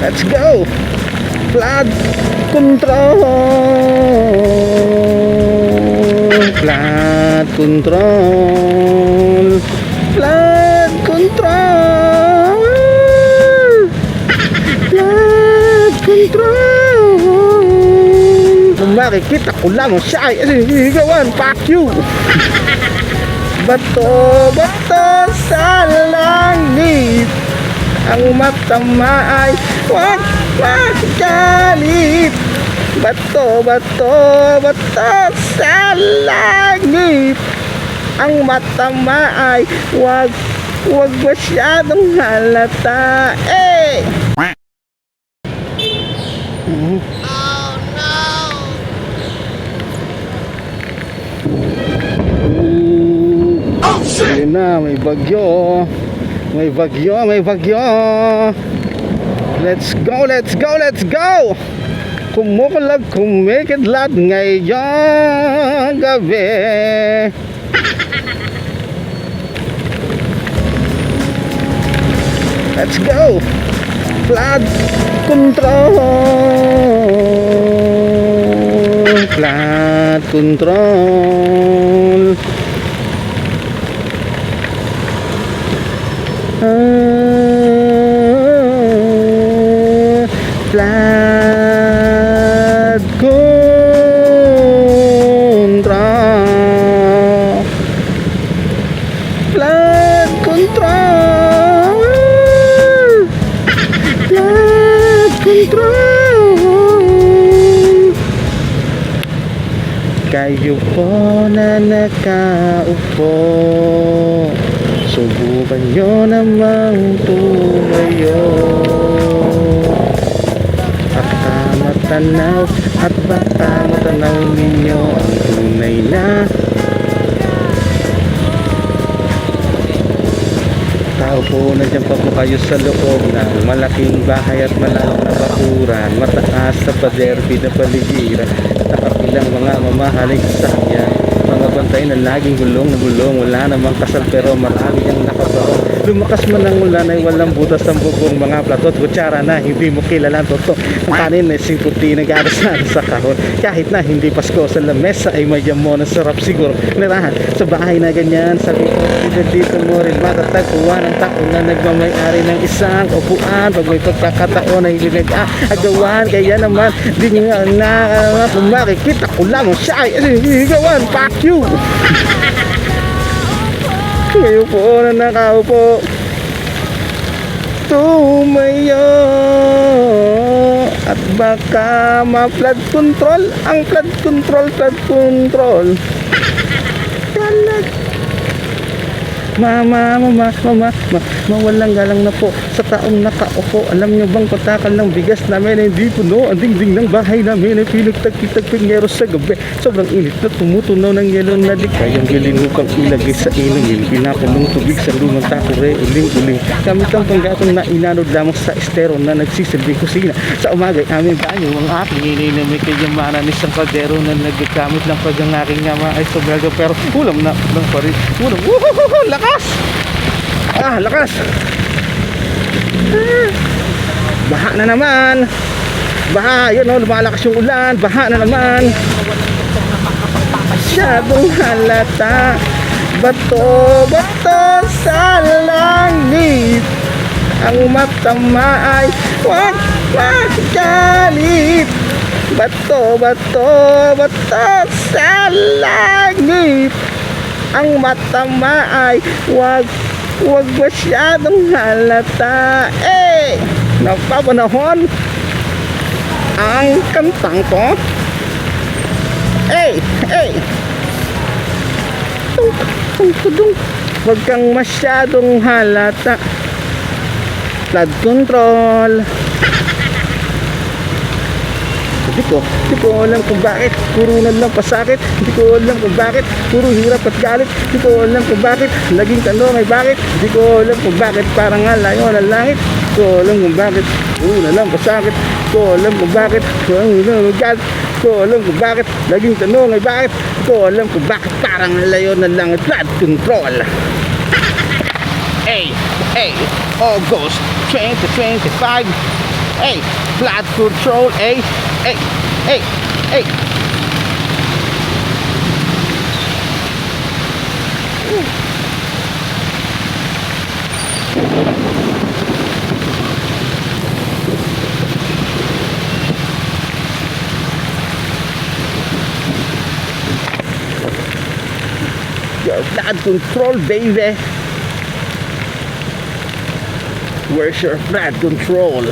Let's go. Flood control. Flood control. Flood control. Flood control. Kung makikita ko lang siya ay sigawan. Fuck you. Bato, bato sa langit. Ang matama ay huwag magalit. Bato, bato, bato sa langit. Ang matama ay huwag masyadong halata. Eh! Ayun na, may bagyo. May bagyo, may bagyo. Let's go, let's go, let's go. Kumukulag, kumikidlat ngayong gabi. Let's go. Flood control. Flood control. Flood control. Flood control. Flood control. Kayo po na nakaupo, subukan nyo namang tumayo. Baka matanaw at baka matanaw ninyo ang tunay na tao po. Nandiyan pa po kayo sa loob ng malaking bahay at malawak na bakuran, mataas sa pader, pinapaligiran, nakapilang mga mamahaling sasakyan, mga bantay na laging gulong na gulong, wala namang kasal pero marami ang nakabaon. Lumakas man ang ulan ay walang butas ang bubong, mga platot, kutsara na hindi mo kilalang totoo. Ang kanin ay singputi nag-aarasan sa kahon, kahit na hindi Pasko sa lamesa ay may jamon. Ang sarap siguro nirahan sa bahay na ganyan. Sabi ko, dito mo rin matatagpuan ang tao na nagmamayari ng isang upuan. Pag may pagkakataon ay agawan, kaya naman di nga na kung makikita ko lang siya ay agawan. Fuck you. Ngayon po na nakaupo, tumayo at baka ma-flood control. Ang flood control, flood control. Talag. Mawalang galang na po sa taong nakaupo. Alam nyo bang patakan ng bigas namin ay hindi puno? Ang dingding ng bahay namin ay pinagtagpitagpingeros sa gabi. Sobrang init na tumutunaw ng yelo na di kayang gilinukang ilagay sa ilongin. Pinakulong tubig sa lumang takore, uling-uling. Gamit ang panggatong na inanod lamang sa estero na nagsisilbing kusina. Sa umagay aming banyo ang aking inay na may kayamanan isang kaldero na nagkakamit lang pag ang aking ama ay sobrado. Pero ulam na lang pa rin. Ulam, lakas! Lakas! Baha na naman! Baha, yun o, lumalakas yung ulan. Baha na naman. Masyadong halata. Bato, bato sa langit. Ang matama ay huwag magalit. Bato, bato, bato sa langit. Ang matama ay huwag masyadong halata. Eh! Napapanahon ang kantang ko. Eh! Huwag kang masyadong halata. Flood control. Hindi ko alam kung bakit puro na lang pasakit. Hindi ko alam kung bakit puro hirap at galit. Hindi ko alam kung bakit naging tanong ay bakit. Hindi ko alam kung bakit parang nga layo ng langit. Hindi ko alam kung bakit puro na lang pasakit. Hindi ko alam kung bakit puro na lang galit. Hindi ko alam kung bakit naging tanong ay bakit. Hindi ko alam kung bakit parang layo ng langit. Flood control. Hey, August 2025. Hey, flat control, hey, hey, hey, hey. Your flat control, baby. Where's your flat control?